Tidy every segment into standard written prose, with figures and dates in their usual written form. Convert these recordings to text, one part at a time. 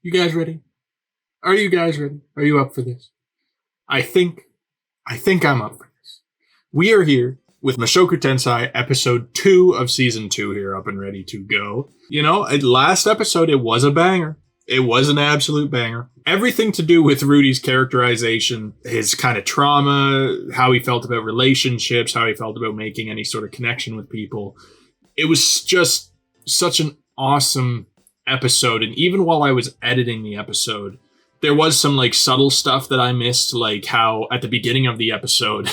You guys ready? Are you guys ready? Are you up for this? I think I'm up for this. We are here with Mushoku Tensei episode 2 of season 2 here up and ready to go. You know, last episode it was a banger. It was an absolute banger. Everything to do with Rudy's characterization, his kind of trauma, how he felt about relationships, how he felt about making any sort of connection with people. It was just such an awesome episode. And even while I was editing the episode, there was some like subtle stuff that I missed, like how at the beginning of the episode,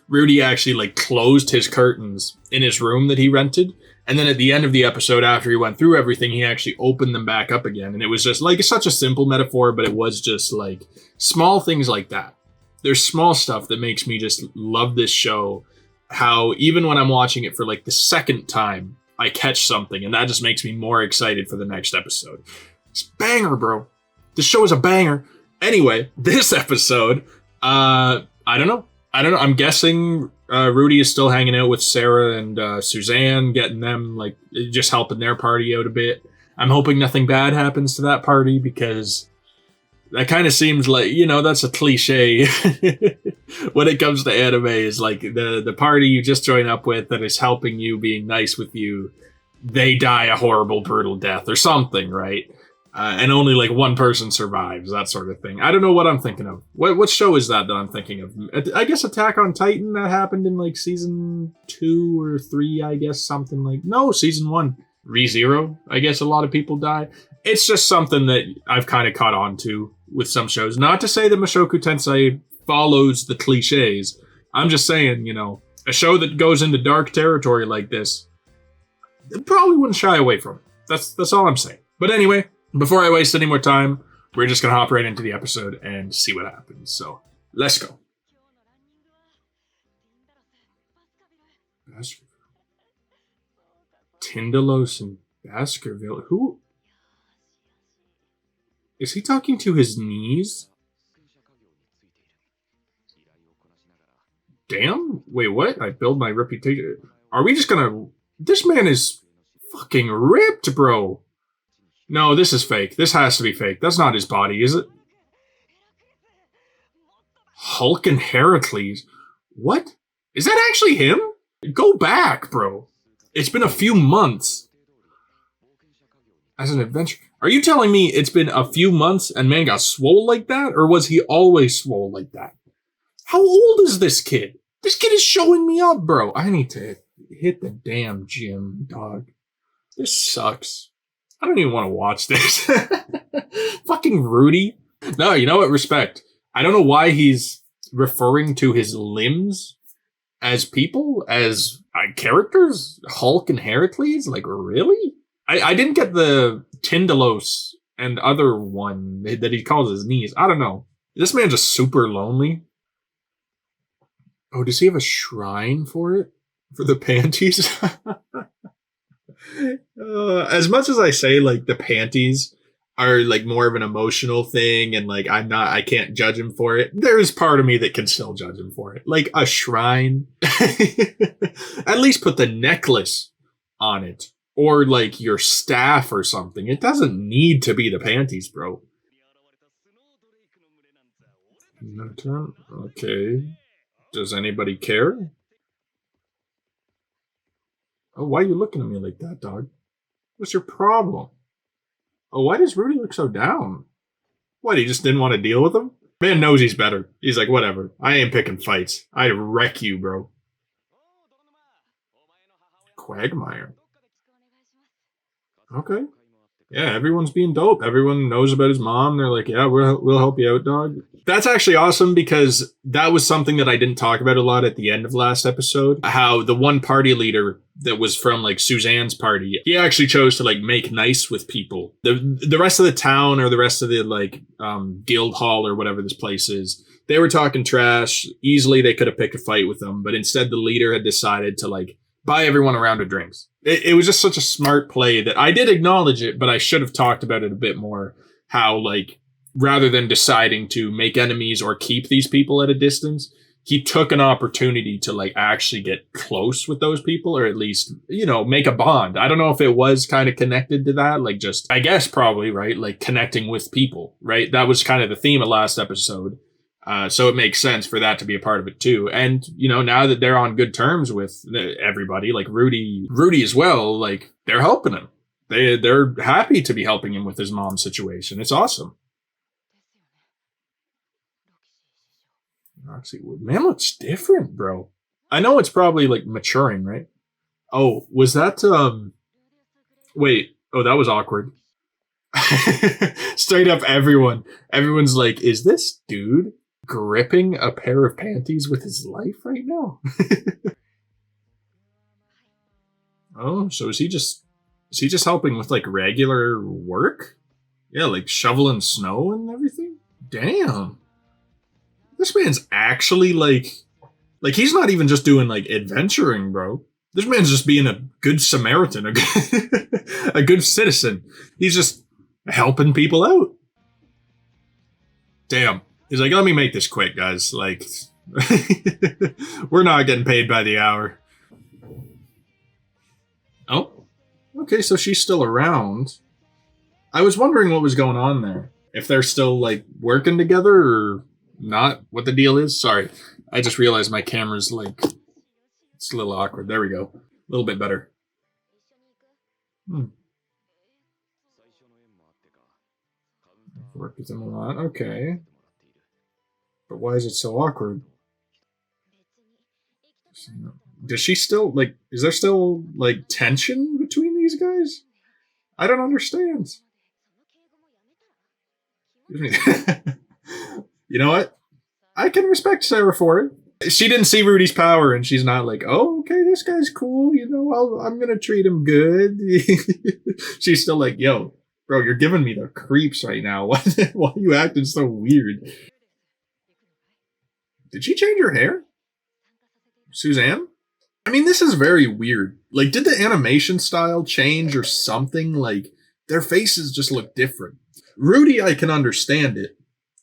Rudy actually like closed his curtains in his room that he rented. And then at the end of the episode, after he went through everything, he actually opened them back up again. And it was just like such a simple metaphor, but it was just like small things like that. There's small stuff that makes me just love this show. How even when I'm watching it for like the second time, I catch something, and that just makes me more excited for the next episode. It's banger, bro. This show is a banger. Anyway, this episode, I don't know. I'm guessing Rudy is still hanging out with Sarah and Suzanne, getting them, like, just helping their party out a bit. I'm hoping nothing bad happens to that party, because that kind of seems like, you know, that's a cliche when it comes to anime, is like the party you just join up with that is helping you, being nice with you, they die a horrible, brutal death or something, right? And only like one person survives, that sort of thing. I don't know what I'm thinking of. What show is that I'm thinking of? I guess Attack on Titan, that happened in like season 2 or 3, I guess, something like... No, season 1. ReZero, I guess a lot of people die. It's just something that I've kind of caught on to with some shows. Not to say that Mushoku Tensei follows the cliches. I'm just saying, you know, a show that goes into dark territory like this, it probably wouldn't shy away from it. That's all I'm saying. But anyway, before I waste any more time, we're just going to hop right into the episode and see what happens. So, let's go. Baskerville. Tindalos and Baskerville. Who? Is he talking to his knees? Damn? Wait, what? I build my reputation. Are we just gonna... This man is fucking ripped, bro. No, this is fake. This has to be fake. That's not his body, is it? Hulk and Heracles. What? Is that actually him? Go back, bro. It's been a few months. As an adventure... Are you telling me it's been a few months and man got swole like that? Or was he always swole like that? How old is this kid? This kid is showing me up, bro. I need to hit the damn gym, dog. This sucks. I don't even want to watch this. Fucking Rudy. No, you know what? Respect. I don't know why he's referring to his limbs as people, as characters. Hulk and Heracles? Like, really? I didn't get the Tindalos and other one that he calls his knees. I don't know. This man's just super lonely. Oh, does he have a shrine for it? For the panties? As much as I say, like, the panties are, like, more of an emotional thing, and, like, I can't judge him for it, there is part of me that can still judge him for it. Like, a shrine. At least put the necklace on it. Or, like, your staff or something. It doesn't need to be the panties, bro. Okay. Does anybody care? Oh, why are you looking at me like that, dog? What's your problem? Oh, why does Rudy look so down? What, he just didn't want to deal with him? Man knows he's better. He's like, whatever. I ain't picking fights. I'd wreck you, bro. Quagmire. Okay. Yeah, everyone's being dope. Everyone knows about his mom. They're like, yeah, we'll help you out, dog. That's actually awesome, because that was something that I didn't talk about a lot at the end of last episode. How the one party leader that was from, like, Suzanne's party, he actually chose to, like, make nice with people. The rest of the town, or the rest of the, like, guild hall or whatever this place is, they were talking trash. Easily they could have picked a fight with them, but instead the leader had decided to, like, buy everyone a round of drinks. It was just such a smart play that I did acknowledge it, but I should have talked about it a bit more. How, like, rather than deciding to make enemies or keep these people at a distance, he took an opportunity to like actually get close with those people, or at least, you know, make a bond. I don't know if it was kind of connected to that, like just, I guess probably, right? Like connecting with people, right? That was kind of the theme of last episode. So it makes sense for that to be a part of it too. And, you know, now that they're on good terms with everybody, like Rudy as well, like they're helping him. They're happy to be helping him with his mom's situation. It's awesome. Roxy Wood. Man looks different, bro. I know it's probably like maturing, right? Oh, was that wait, oh, that was awkward. Straight up everyone's like, is this dude gripping a pair of panties with his life right now? Oh, so is he just helping with like regular work? Yeah, like shoveling snow and everything? Damn. This man's actually like he's not even just doing like adventuring, bro. This man's just being a good Samaritan, a good citizen. He's just helping people out. Damn. He's like, let me make this quick, guys. Like, we're not getting paid by the hour. Oh, okay, so she's still around. I was wondering what was going on there. If they're still, like, working together or not, what the deal is. Sorry, I just realized my camera's, like, it's a little awkward. There we go. A little bit better. Worked with him a lot. Okay. But why is it so awkward? Does she still, like, is there still, like, tension between these guys? I don't understand. You know what? I can respect Sarah for it. She didn't see Rudy's power, and she's not like, oh, okay, this guy's cool, you know, I'm gonna treat him good. She's still like, yo, bro, you're giving me the creeps right now. Why are you acting so weird? Did she change her hair? Suzanne? I mean, this is very weird. Like, did the animation style change or something? Like, their faces just look different. Rudy, I can understand it.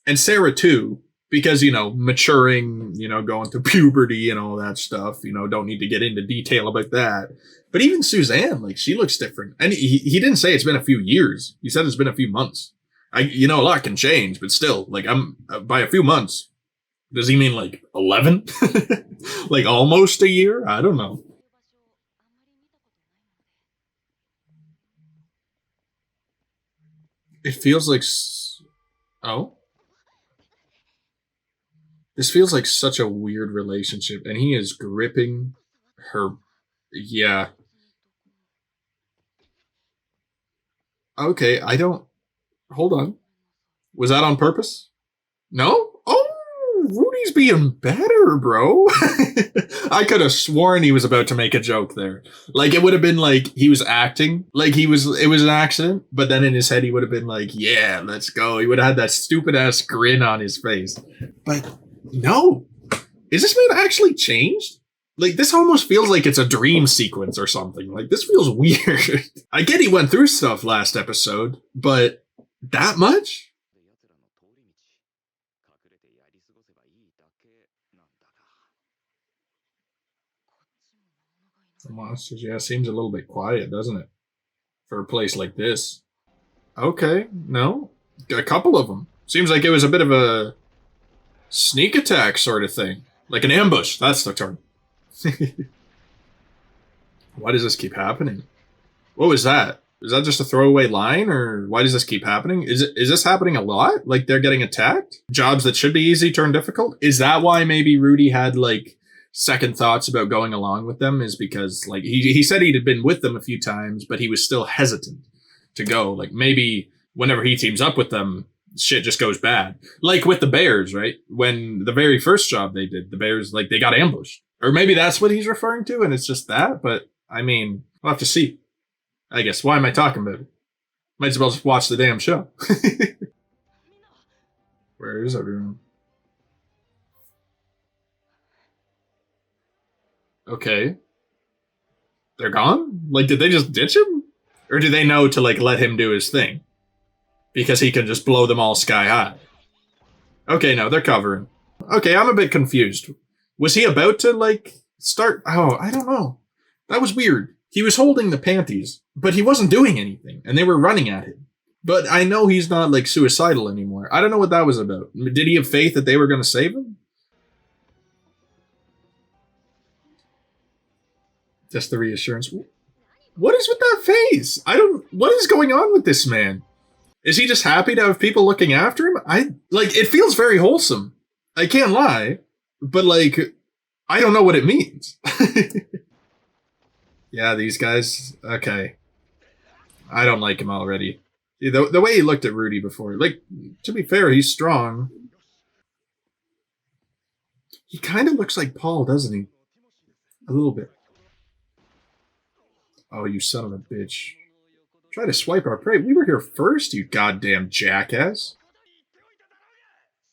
And Sarah, too. Because, you know, maturing, you know, going through puberty and all that stuff. You know, don't need to get into detail about that. But even Suzanne, like, she looks different. And he didn't say it's been a few years. He said it's been a few months. You know, a lot can change, but still, like, by a few months. Does he mean like 11? Like almost a year? I don't know. It feels like... Oh? This feels like such a weird relationship, and he is gripping her... Yeah. Okay, I don't... Hold on. Was that on purpose? No? Oh! Rudy's being better, bro. I could have sworn he was about to make a joke there. Like, it would have been like he was acting, like it was an accident, but then in his head he would have been like, yeah, let's go. He would have had that stupid ass grin on his face. But no. Is this man actually changed? Like, this almost feels like it's a dream sequence or something. Like, this feels weird. I get he went through stuff last episode, but that much? The monsters, yeah, seems a little bit quiet, doesn't it? For a place like this. Okay, no. A couple of them. Seems like it was a bit of a sneak attack sort of thing. Like an ambush, that's the term. Why does this keep happening? What was that? Is that just a throwaway line, or why does this keep happening? Is this happening a lot? Like they're getting attacked? Jobs that should be easy turn difficult? Is that why maybe Rudy had like second thoughts about going along with them, is because like he said he'd been with them a few times, but he was still hesitant to go. Like maybe whenever he teams up with them, shit just goes bad. Like with the Bears, right? When the very first job they did, the Bears, like they got ambushed. Or maybe that's what he's referring to and it's just that, but I mean, we'll have to see. I guess. Why am I talking about it? Might as well just watch the damn show. Where is everyone? Okay. They're gone? Like, did they just ditch him? Or do they know to, like, let him do his thing? Because he can just blow them all sky high. Okay, no, they're covering. Okay, I'm a bit confused. Was he about to, like, start? Oh, I don't know. That was weird. He was holding the panties, but he wasn't doing anything, and they were running at him. But I know he's not, like, suicidal anymore. I don't know what that was about. Did he have faith that they were going to save him? Just the reassurance. What is with that face? What is going on with this man? Is he just happy to have people looking after him? It feels very wholesome. I can't lie. But, like, I don't know what it means. Yeah, these guys, okay. I don't like him already. The way he looked at Rudy before, like, to be fair, he's strong. He kind of looks like Paul, doesn't he? A little bit. Oh, you son of a bitch. Try to swipe our prey. We were here first, you goddamn jackass.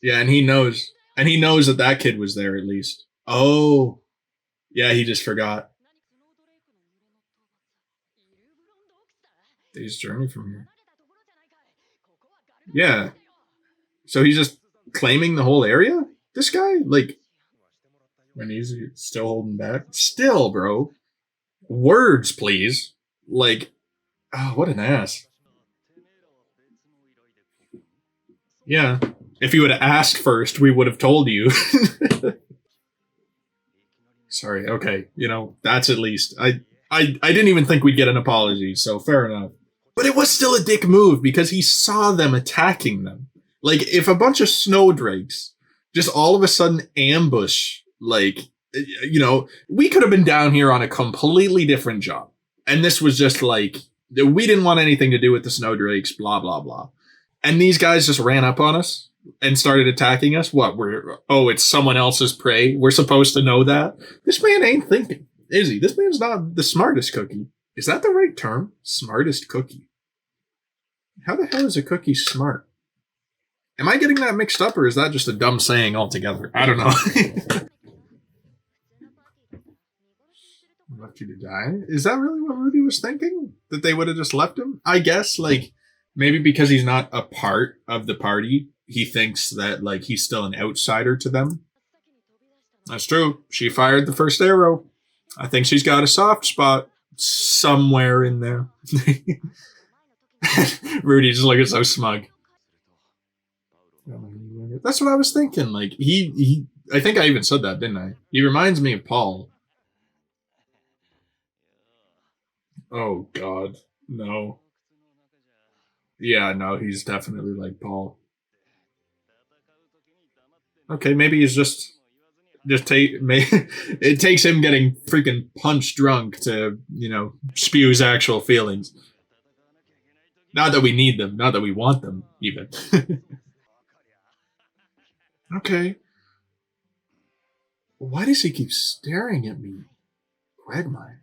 Yeah, and he knows. And he knows that kid was there at least. Oh. Yeah, he just forgot. Day's journey from here. Yeah. So he's just claiming the whole area? This guy? Like, when he's still holding back? Still, bro. Words, please. Like, oh, what an ass. Yeah. If you would have asked first, we would have told you. Sorry, okay. You know, that's at least. I didn't even think we'd get an apology, so fair enough. But it was still a dick move because he saw them attacking them. Like, if a bunch of snowdrakes just all of a sudden ambush, like, you know, we could have been down here on a completely different job. And this was just like, we didn't want anything to do with the snowdrakes, blah, blah, blah. And these guys just ran up on us and started attacking us. What, it's someone else's prey? We're supposed to know that? This man ain't thinking, is he? This man's not the smartest cookie. Is that the right term? Smartest cookie. How the hell is a cookie smart? Am I getting that mixed up, or is that just a dumb saying altogether? I don't know. Left you to die? Is that really what Rudy was thinking? That they would have just left him? I guess, like, maybe because he's not a part of the party, he thinks that, like, he's still an outsider to them. That's true. She fired the first arrow. I think she's got a soft spot somewhere in there. Rudy just looking so smug. That's what I was thinking. Like, he I think I even said that, didn't I? He reminds me of Paul. Oh, God. No. Yeah, no, he's definitely like Paul. Okay, maybe he's it takes him getting freaking punch drunk to, you know, spew his actual feelings. Not that we need them, not that we want them, even. Okay. Why does he keep staring at me? Quagmire.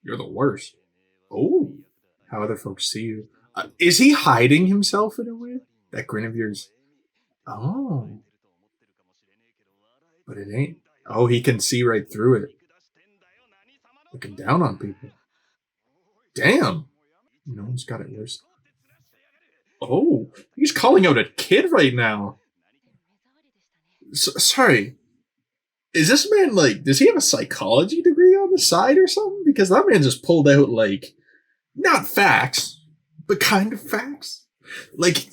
You're the worst. Oh, how other folks see you. Is he hiding himself in a way? That grin of yours. Oh. But it ain't. Oh, he can see right through it. Looking down on people. Damn. No one's got it worse. Oh, he's calling out a kid right now. Sorry. Is this man, like, does he have a psychology degree on the side or something? Because that man just pulled out, like, not facts, but kind of facts. Like,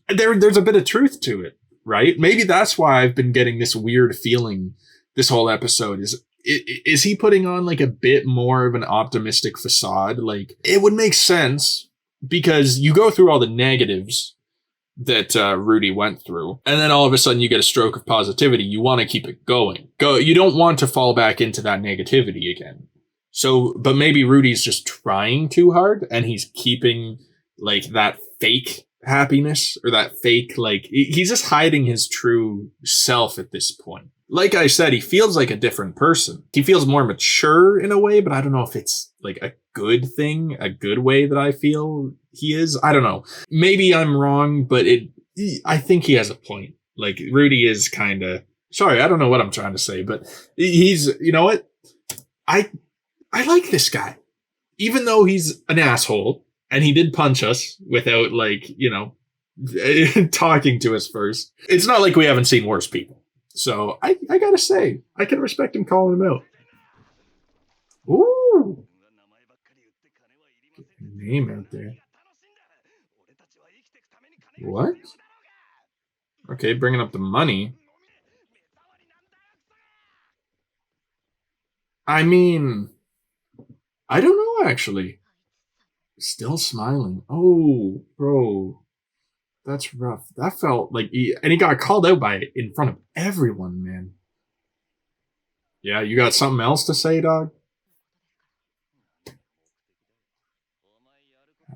there's a bit of truth to it, right? Maybe that's why I've been getting this weird feeling this whole episode. Is he putting on, like, a bit more of an optimistic facade? Like, it would make sense because you go through all the negatives that Rudy went through, and then all of a sudden you get a stroke of positivity. You want to keep it going. You don't want to fall back into that negativity again. So, but maybe Rudy's just trying too hard, and he's keeping, like, that fake happiness, or that fake, like, he's just hiding his true self at this point. Like I said, he feels like a different person. He feels more mature in a way, but I don't know if it's, like, a good thing, a good way that I feel he is. I don't know. Maybe I'm wrong, but I think he has a point. Like, Rudy is kind of, sorry, I don't know what I'm trying to say, but he's, you know what? I like this guy. Even though he's an asshole, and he did punch us without, like, you know, talking to us first. It's not like we haven't seen worse people. So I gotta say, I can respect him calling him out. Ooh, name out there. What? Okay, bringing up the money. I mean, I don't know actually. Still smiling. Oh, bro, that's rough. That felt like and he got called out by it in front of everyone, man. Yeah, you got something else to say, dog?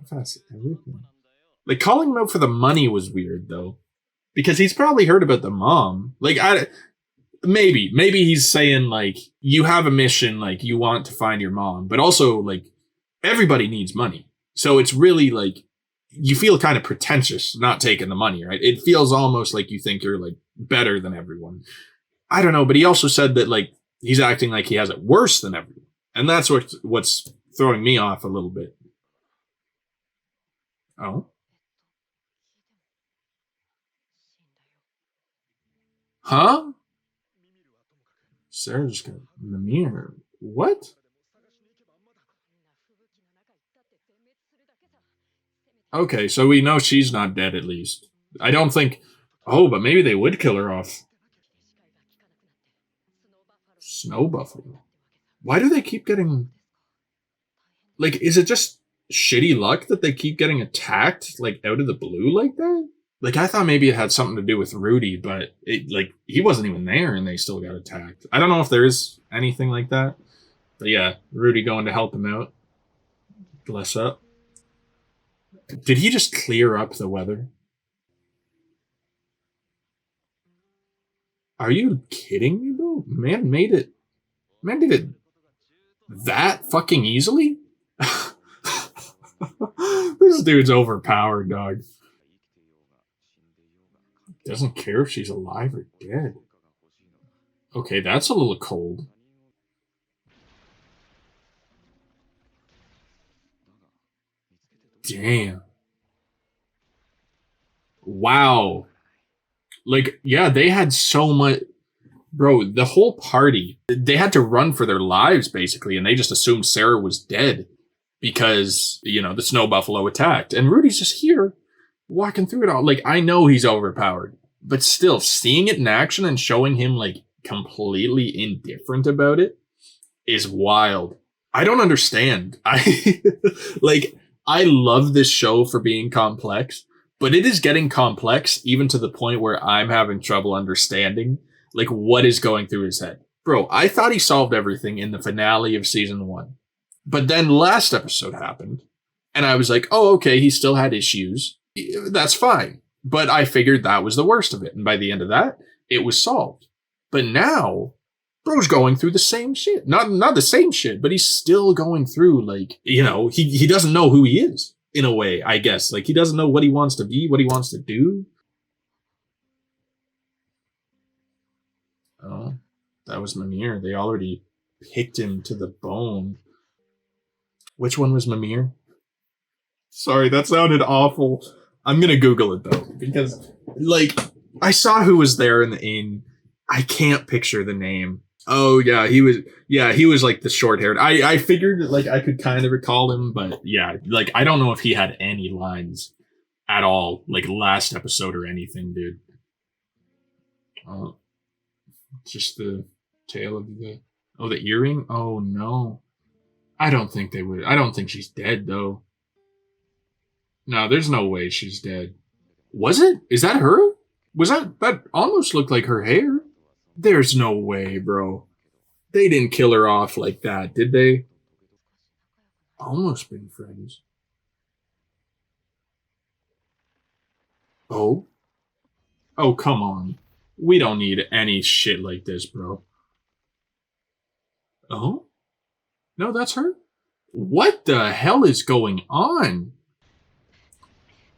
That's everything. Like calling him out for the money was weird though, because he's probably heard about the mom. Like I maybe he's saying like you have a mission, like you want to find your mom, but also like everybody needs money. So it's really like you feel kind of pretentious not taking the money, right? It feels almost like you think you're like better than everyone. I don't know, but he also said that like he's acting like he has it worse than everyone. And that's what's throwing me off a little bit. Oh. Huh? Sarah just got Mimir. What? Okay, so we know she's not dead at least. I don't think. Oh, but maybe they would kill her off. Snow buffalo. Why do they keep getting. Like, is it just shitty luck that they keep getting attacked, like, out of the blue like that? Like, I thought maybe it had something to do with Rudy, but like, he wasn't even there and they still got attacked. I don't know if there is anything like that. But yeah, Rudy going to help him out. Bless up. Did he just clear up the weather? Are you kidding me, bro? Man made it. Man did it that fucking easily? This dude's overpowered, dog. Doesn't care if she's alive or dead. Okay, that's a little cold. Damn. Wow. Like, yeah, they had so much. Bro, the whole party, they had to run for their lives, basically, and they just assumed Sarah was dead because, the snow buffalo attacked. And Rudy's just here walking through it all. Like, I know he's overpowered, but still, seeing it in action and showing him, like, completely indifferent about it is wild. I don't understand. Like, I love this show for being complex, but it is getting complex even to the point where I'm having trouble understanding like what is going through his head. Bro, I thought he solved everything in the finale of season 1. But then last episode happened and I was like, "Oh, okay, he still had issues. That's fine." But I figured that was the worst of it, and by the end of that, it was solved. But now bro's going through the same shit. Not the same shit, but he's still going through like, he doesn't know who he is in a way, I guess. Like he doesn't know what he wants to be, what he wants to do. Oh, that was Mimir. They already picked him to the bone. Which one was Mimir? Sorry, that sounded awful. I'm gonna Google it though, because like I saw who was there in the inn. I can't picture the name. Oh yeah, he was. Yeah, he was like the short haired. I figured like I could kind of recall him, but yeah, like I don't know if he had any lines at all, like last episode or anything, dude. Uh, just the tail of the the earring. Oh no, I don't think they would. I don't think she's dead though. No, there's no way she's dead. Was it? Is that her? Was that almost looked like her hair? There's no way, bro. They didn't kill her off like that, did they? Almost been friends. Oh? Oh, come on. We don't need any shit like this, bro. Oh? No, that's her? What the hell is going on?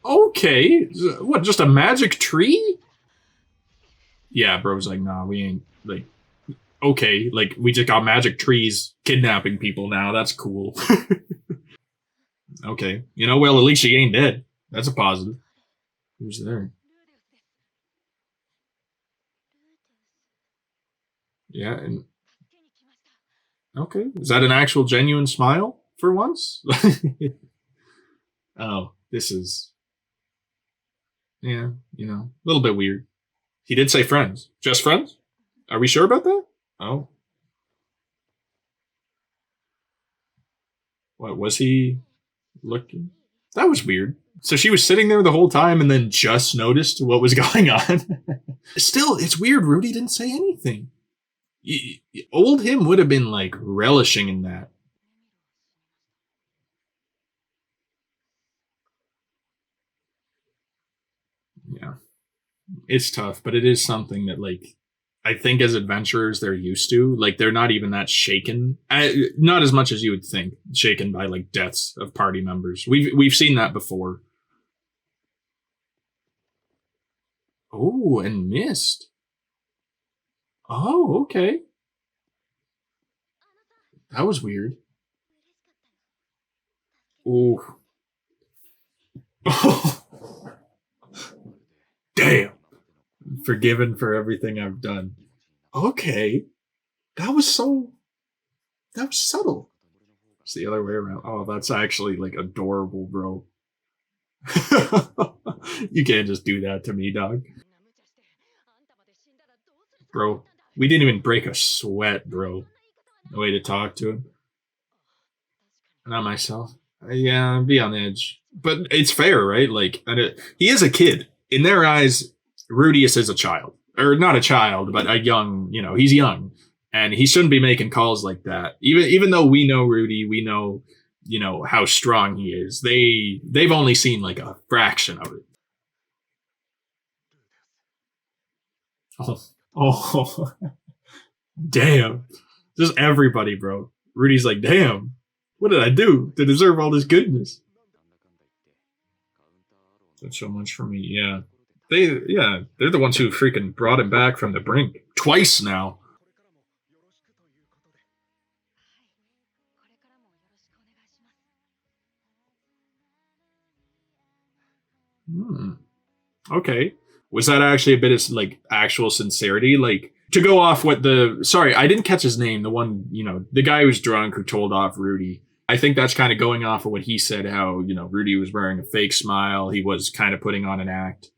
Okay. What, just a magic tree? Yeah, bro's like, nah, we ain't, like, okay, like, we just got magic trees kidnapping people now. That's cool. Okay. Well, at least she ain't dead. That's a positive. Who's there? Yeah, and okay. Is that an actual genuine smile for once? Oh, this is, yeah, a little bit weird. He did say friends. Just friends? Are we sure about that? Oh, what was he looking? That was weird. So she was sitting there the whole time and then just noticed what was going on. Still, it's weird. Rudy didn't say anything. Old him would have been like relishing in that. Yeah, it's tough, but it is something that like I think as adventurers they're used to. Like they're not even that shaken, not as much as you would think, shaken by like deaths of party members. We've seen that before. Oh, and missed. Oh, okay. That was weird. Oh, damn. Forgiven for everything I've done. Okay, that was so. That was subtle. It's the other way around. Oh, that's actually like adorable, bro. You can't just do that to me, dog. Bro, we didn't even break a sweat, bro. No way to talk to him. Not myself. Yeah, be on edge. But it's fair, right? Like, he is a kid. In their eyes, Rudius is a child. Or not a child, but a young, he's young. And he shouldn't be making calls like that. Even though we know Rudy, we know, how strong he is. They've only seen like a fraction of it. Oh, oh, damn. Just everybody, bro. Rudy's like, damn, what did I do to deserve all this goodness? That's so much for me. Yeah. They're the ones who freaking brought him back from the brink twice now. Hmm. Okay. Was that actually a bit of like actual sincerity? Like to go off what sorry, I didn't catch his name. The one, the guy who was drunk who told off Rudy. I think that's kind of going off of what he said, how, Rudy was wearing a fake smile. He was kind of putting on an act.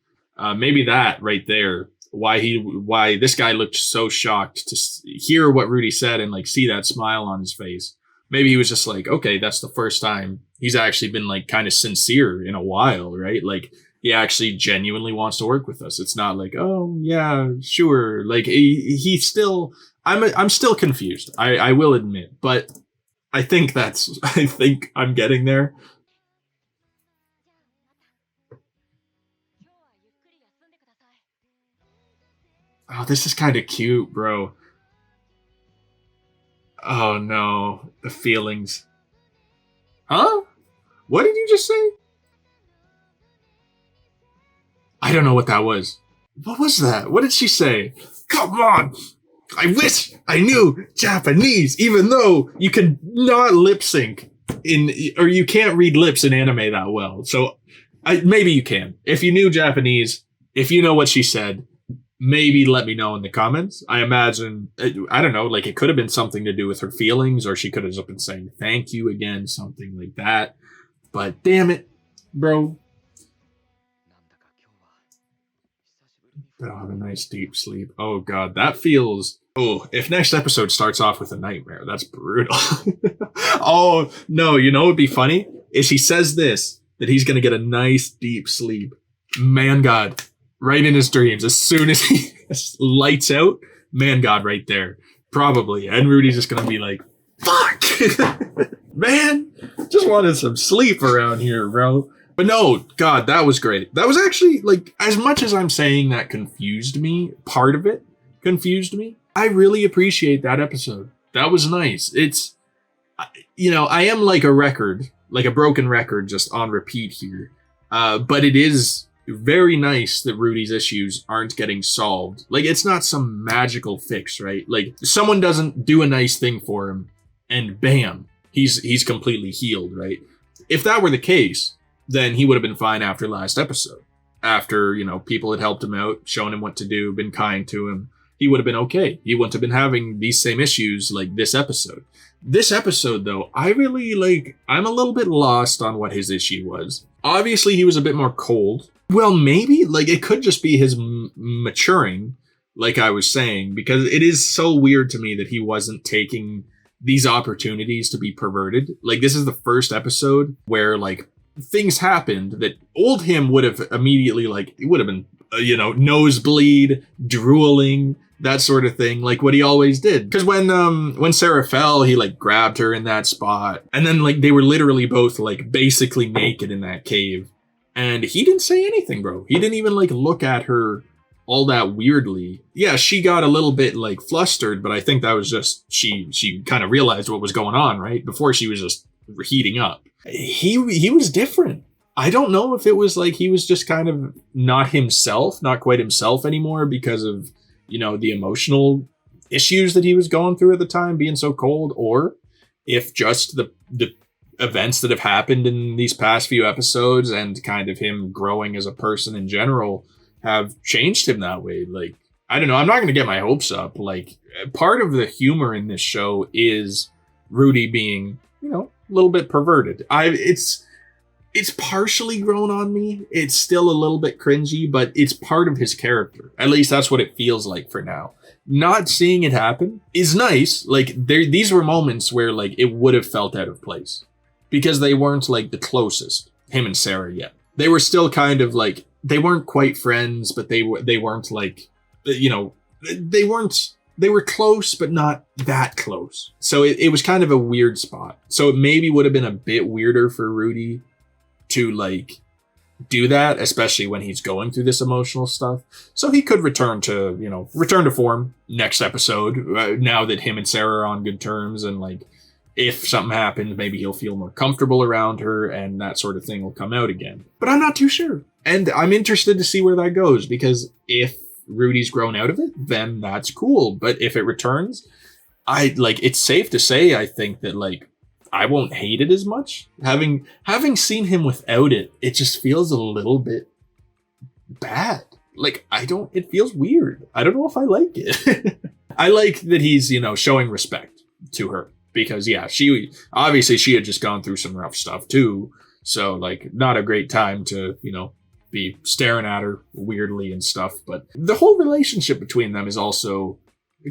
Maybe that right there, why this guy looked so shocked to hear what Rudy said and like see that smile on his face. Maybe he was just like, okay, that's the first time he's actually been like kind of sincere in a while, right? Like he actually genuinely wants to work with us. It's not like, oh yeah, sure. Like he still, I'm still confused. I will admit, but I think I think I'm getting there. Oh, this is kind of cute, bro. Oh no, the feelings. Huh? What did you just say? I don't know what that was. What was that? What did she say? Come on! I wish I knew Japanese, even though you can not lip sync or you can't read lips in anime that well. So maybe you can. If you knew Japanese, if you know what she said, maybe let me know in the comments. I imagine, I don't know, like it could have been something to do with her feelings, or she could have just been saying thank you again, something like that. But damn it, bro. I'll have a nice deep sleep. Oh god, that feels. Oh, if next episode starts off with a nightmare, that's brutal. Oh no, what'd be funny is he says this that he's gonna get a nice deep sleep. Man, God, right in his dreams. As soon as he lights out, man, God, right there, probably. And Rudy's just gonna be like, "Fuck, man, just wanted some sleep around here, bro." But no, God, that was great. That was actually, like, as much as I'm saying that confused me, part of it confused me, I really appreciate that episode. That was nice. It's, I am like a record, like a broken record just on repeat here. But it is very nice that Rudy's issues aren't getting solved. Like, it's not some magical fix, right? Like, someone doesn't do a nice thing for him, and bam, he's completely healed, right? If that were the case, then he would have been fine after last episode. After, people had helped him out, shown him what to do, been kind to him. he would have been okay. He wouldn't have been having these same issues like this episode. This episode, though, I really I'm a little bit lost on what his issue was. Obviously, he was a bit more cold. Well, maybe, it could just be his maturing, like I was saying, because it is so weird to me that he wasn't taking these opportunities to be perverted. This is the first episode where, things happened that old him would have immediately, it would have been, nosebleed, drooling, that sort of thing, like what he always did. Because when Sarah fell, he grabbed her in that spot, and then they were literally both basically naked in that cave, and he didn't say anything, bro. He didn't even look at her all that weirdly. Yeah, she got a little bit flustered, but I think that was just she kind of realized what was going on, right? Before she was just heating up. He was different. I don't know if it was he was just kind of not himself, not quite himself anymore because of the emotional issues that he was going through at the time, being so cold, or if just the events that have happened in these past few episodes and kind of him growing as a person in general have changed him that way. I don't know. I'm not going to get my hopes up. Part of the humor in this show is Rudy being, a little bit perverted. It's partially grown on me. It's still a little bit cringy, but it's part of his character. At least that's what it feels like for now. Not seeing it happen is nice. These were moments where it would have felt out of place because they weren't the closest, him and Sarah, yet. They were still kind of they weren't quite friends, but they weren't they were close, but not that close. So it was kind of a weird spot. So it maybe would have been a bit weirder for Rudy to do that, especially when he's going through this emotional stuff. So he could return to form next episode, now that him and Sarah are on good terms, and if something happens, maybe he'll feel more comfortable around her and that sort of thing will come out again. But I'm not too sure. And I'm interested to see where that goes, because if Rudy's grown out of it, then that's cool. But if it returns, it's safe to say, I think that I won't hate it as much. Having seen him without it, it just feels a little bit bad. It feels weird. I don't know if I like it. I like that he's, showing respect to her, because she had just gone through some rough stuff too. So not a great time to, be staring at her weirdly and stuff. But the whole relationship between them is also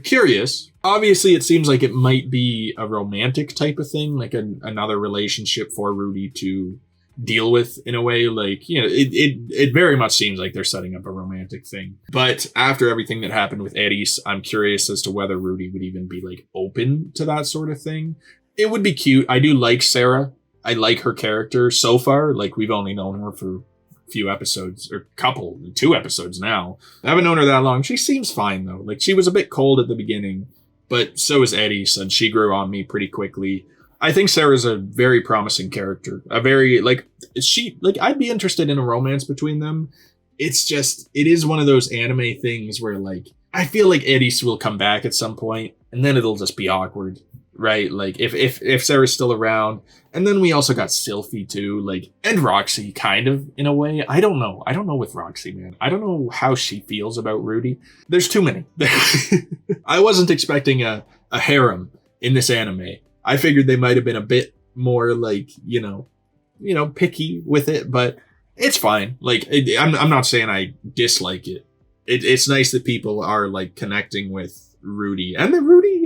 curious. Obviously, it seems like it might be a romantic type of thing, another relationship for Rudy to deal with in a way. It very much seems like they're setting up a romantic thing. But after everything that happened with Eddie's, I'm curious as to whether Rudy would even be open to that sort of thing. It would be cute. I do like Sarah. I like her character so far. We've only known her for few episodes, or 2 episodes now. I haven't known her that long. She seems fine though. she was a bit cold at the beginning, but so is Eddie, and she grew on me pretty quickly. I think Sarah's a very promising character. A very I'd be interested in a romance between them. It's just, it is one of those anime things where I feel like Eddie will come back at some point, and then it'll just be awkward. Right, if Sarah's still around, and then we also got Sylphie too, and Roxy, kind of, in a way. I don't know with Roxy, man. I don't know how she feels about Rudy. There's too many. I wasn't expecting a harem in this anime. I figured they might have been a bit more picky with it, but it's fine. I'm not saying I dislike it. It's nice that people are connecting with Rudy, and then Rudy,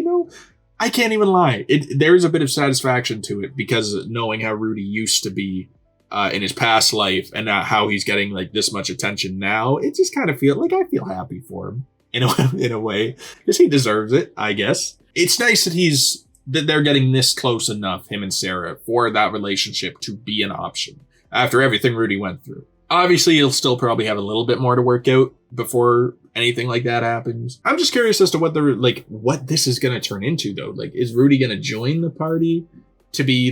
I can't even lie. There's a bit of satisfaction to it, because knowing how Rudy used to be in his past life, and how he's getting this much attention now, it just kind of feels I feel happy for him in a way, because he deserves it, I guess. It's nice that they're getting this close enough, him and Sarah, for that relationship to be an option after everything Rudy went through. Obviously, he'll still probably have a little bit more to work out before anything like that happens. I'm just curious as to what what this is going to turn into, though. Is Rudy going to join the party to be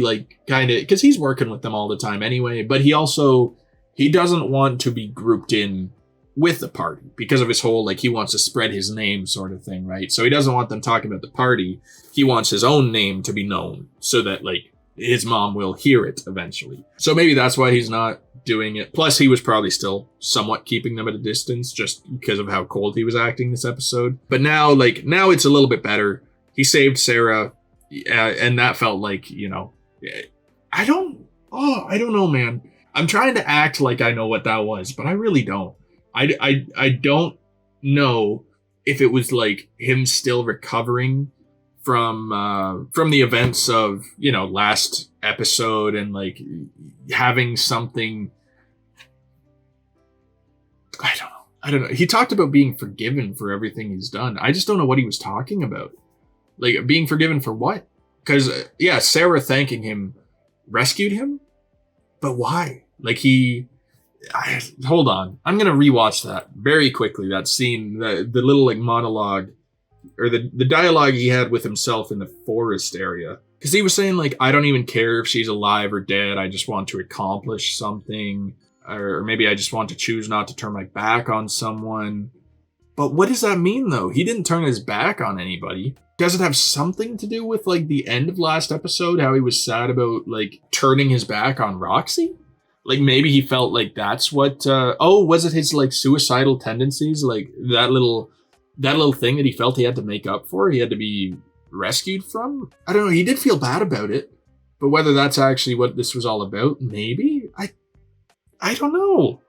kind of, because he's working with them all the time anyway, but he doesn't want to be grouped in with the party because of his whole, he wants to spread his name sort of thing, right? So he doesn't want them talking about the party. He wants his own name to be known so that, his mom will hear it eventually. So maybe that's why he's not doing it. Plus, he was probably still somewhat keeping them at a distance just because of how cold he was acting this episode. But now it's a little bit better. He saved Sarah, and that felt like, I don't know, man. I'm trying to act like I know what that was, but I really don't. I don't know if it was like him still recovering from the events of, last episode and like having something. I don't know. He talked about being forgiven for everything he's done. I just don't know what he was talking about. Like, being forgiven for what? Because, Sarah thanking him rescued him, but why? Like, hold on. I'm going to rewatch that very quickly, that scene, the little, like, monologue, or the dialogue he had with himself in the forest area. Because he was saying, like, I don't even care if she's alive or dead. I just want to accomplish something. Or maybe I just want to choose not to turn my back on someone. But what does that mean, though? He didn't turn his back on anybody. Does it have something to do with, like, the end of last episode? How he was sad about, like, turning his back on Roxy? Like, maybe he felt like that's what... was it his, like, suicidal tendencies? Like, that little thing that he felt he had to make up for? He had to be rescued from? I don't know. He did feel bad about it. But whether that's actually what this was all about, maybe? I don't know.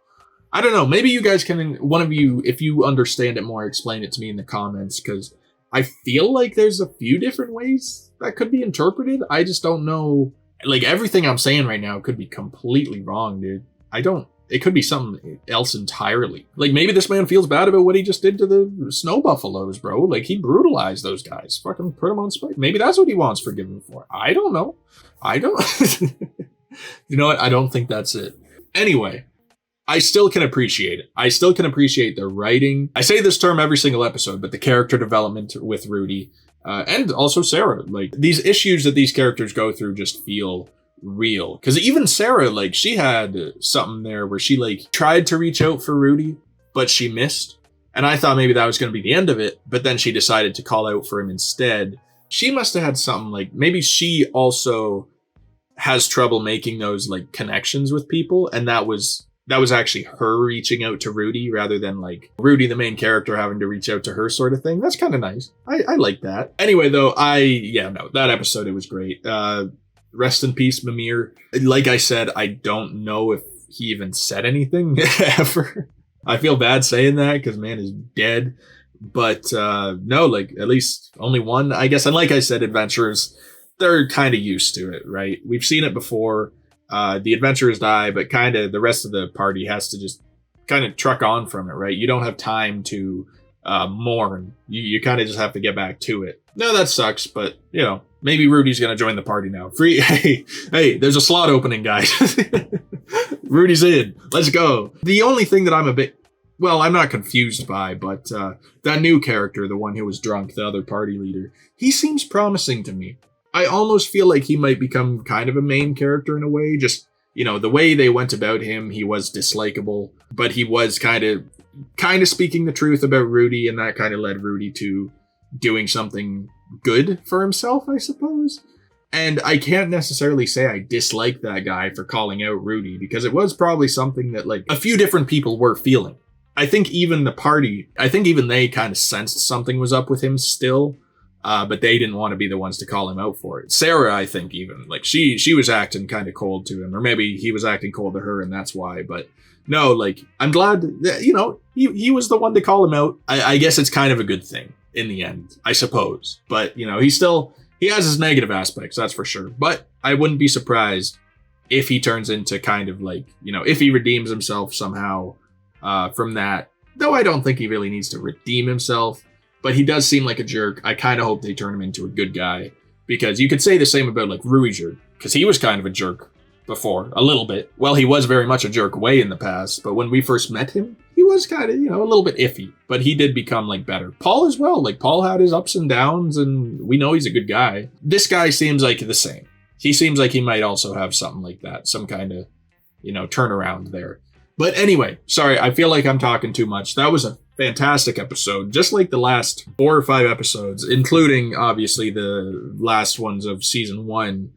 I don't know. Maybe you guys can, one of you, if you understand it more, explain it to me in the comments, because I feel like there's a few different ways that could be interpreted. I just don't know. Like, everything I'm saying right now could be completely wrong, dude. It could be something else entirely. Like, maybe this man feels bad about what he just did to the snow buffaloes, bro. Like, he brutalized those guys. Fucking put them on spike. Maybe that's what he wants forgiven for. I don't know. You know what? I don't think that's it. Anyway, I still can appreciate it. I still can appreciate the writing. I say this term every single episode, but the character development with Rudy, and also Sarah. Like, these issues that these characters go through just feel real. Because even Sarah, like, she had something there where she, like, tried to reach out for Rudy, but she missed. And I thought maybe that was going to be the end of it, but then she decided to call out for him instead. She must have had something, like, maybe she also has trouble making those, like, connections with people, and that was actually her reaching out to Rudy rather than, like, Rudy, the main character, having to reach out to her sort of thing. That's kind of nice. I like that. Anyway, though, that episode, it was great. Rest in peace, Mimir. Like I said, I don't know if he even said anything ever. I feel bad saying that because man is dead. But no, like, at least only one, I guess. And like I said, adventurers, they're kind of used to it, right? We've seen it before. The adventurers die, but kind of the rest of the party has to just kind of truck on from it, right? You don't have time to mourn. You kind of just have to get back to it. No, that sucks, but, maybe Rudy's going to join the party now. Free. Hey, there's a slot opening, guys. Rudy's in. Let's go. The only thing that I'm I'm not confused by, but that new character, the one who was drunk, the other party leader, he seems promising to me. I almost feel like he might become kind of a main character in a way. Just, the way they went about him, he was dislikable, but he was kind of speaking the truth about Rudy, and that kind of led Rudy to doing something good for himself, I suppose. And I can't necessarily say I dislike that guy for calling out Rudy, because it was probably something that, like, a few different people were feeling. I think even the party, they kind of sensed something was up with him still. But they didn't want to be the ones to call him out for it. Sarah, I think, even, like, she was acting kind of cold to him, or maybe he was acting cold to her, and that's why. But no, like, I'm glad that, he was the one to call him out. I guess it's kind of a good thing in the end, I suppose. But, he has his negative aspects, that's for sure. But I wouldn't be surprised if he turns into kind of like, if he redeems himself somehow from that. Though I don't think he really needs to redeem himself. But he does seem like a jerk. I kind of hope they turn him into a good guy. Because you could say the same about, like, Ruiger. Because he was kind of a jerk before. A little bit. Well, he was very much a jerk way in the past. But when we first met him, he was kind of, a little bit iffy. But he did become, like, better. Paul as well. Like, Paul had his ups and downs. And we know he's a good guy. This guy seems like the same. He seems like he might also have something like that. Some kind of, turnaround there. But anyway, sorry, I feel like I'm talking too much. That was a fantastic episode, just like the last 4 or 5 episodes, including, obviously, the last ones of season 1.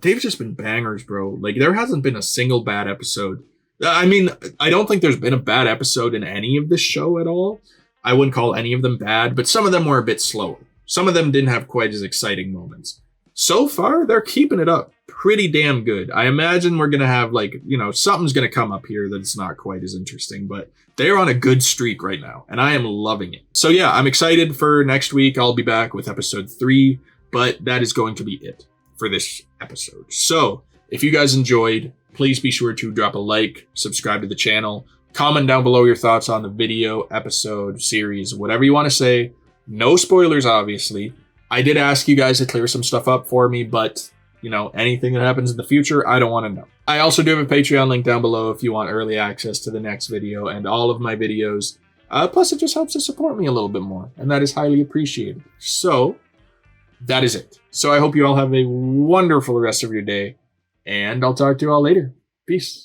They've just been bangers, bro. Like, there hasn't been a single bad episode. I mean, I don't think there's been a bad episode in any of this show at all. I wouldn't call any of them bad, but some of them were a bit slower. Some of them didn't have quite as exciting moments. So far, they're keeping it up pretty damn good. I imagine we're going to have, like, you know, something's going to come up here that's not quite as interesting, but they're on a good streak right now, and I am loving it. So yeah, I'm excited for next week. I'll be back with episode 3, but that is going to be it for this episode. So if you guys enjoyed, please be sure to drop a like, subscribe to the channel, comment down below your thoughts on the video, episode, series, whatever you want to say. No spoilers, obviously. I did ask you guys to clear some stuff up for me, but, you know, anything that happens in the future, I don't want to know. I also do have a Patreon link down below if you want early access to the next video and all of my videos. Plus, it just helps to support me a little bit more, and that is highly appreciated. So, that is it. So I hope you all have a wonderful rest of your day, and I'll talk to you all later. Peace.